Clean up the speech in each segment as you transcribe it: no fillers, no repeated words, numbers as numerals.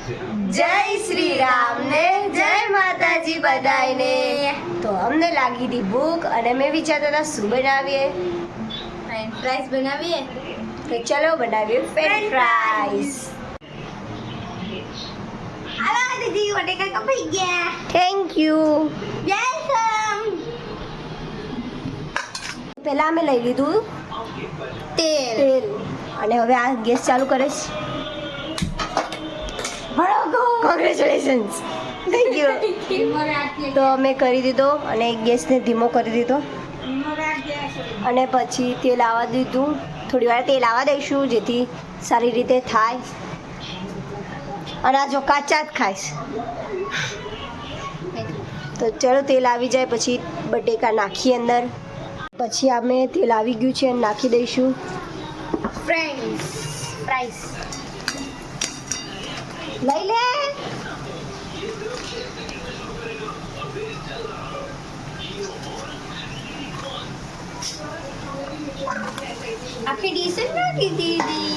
જય શ્રી રામ ને જય માતાજી બધાને। તો અમને લાગી હતી ભૂખ અને મેં વિચારતા હતા શું બનાવીએ, ફ્રેન્ચ ફ્રાઈસ બનાવીએ। તો ચલો બનાવીએ ફ્રેન્ચ ફ્રાઈસ। હાલો દીદી, બટેકા કપાઈ ગયા। Thank you. વેલકમ। પહેલા અમે લઈ લીધું તેલ। તેલ અને હવે આ ગેસ ચાલુ કરે છે। Congratulations, thank you. તો અમે કરી દીધો અને ગેસને ધીમો કરી દીધો અને પછી તેલ આવવા દીધું। થોડી વાર તેલ આવવા દઈશું જેથી સારી રીતે થાય। અને આ જો કાચા જ ખાઈશ તો ચલો તેલ આવી જાય પછી બટેકા નાખીએ અંદર। પછી અમે તેલ આવી ગયું છે નાખી દઈશું ફ્રેન્ચ ફ્રાઈસ। લઈ લે। આખી ડીશ જ નાખી દીધી।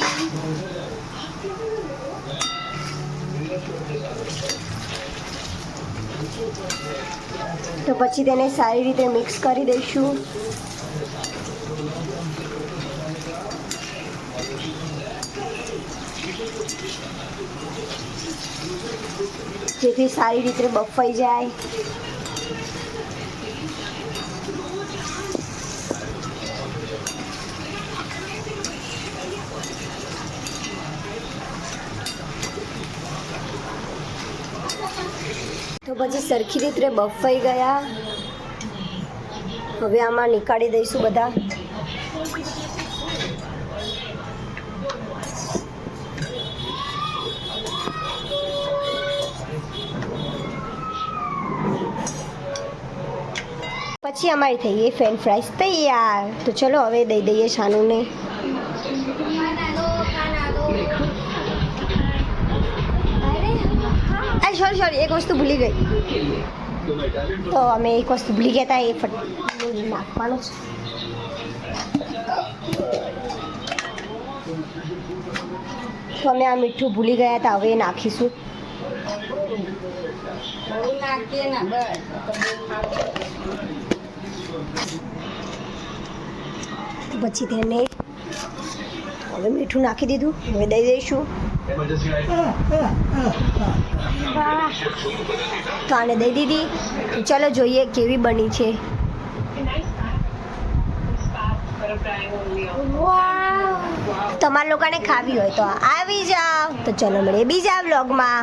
તો પછી તેને સારી રીતે મિક્સ કરી દઈશું। જેથી સારી રીતે બફાઈ જાય। તો પછી સરખી રીતે બફાઈ ગયા। હવે આમાં નીકાળી દઈશું બધા। પછી અમારી થઈ ગઈ ફ્રેન્ચ ફ્રાઈસ તૈયાર। તો ચલો હવે દઈ દઈએ શાનુને। સોરી એક વસ્તુ ભૂલી ગઈ। તો અમે એક વસ્તુ ભૂલી ગયા હતા, એ નાખવાનું છે। તો અમે આ મીઠું ભૂલી ગયા હતા, હવે નાખીશું। પછી તેને હવે મીઠું નાખી દીધું, હવે દઈ દઈશું। તો આને દઈ દીધી। ચાલો જોઈએ કેવી બની છે। તમારા લોકોને ખાવી હોય તો આવી જાઓ। તો ચલો મળીએ બીજા વ્લોગમાં।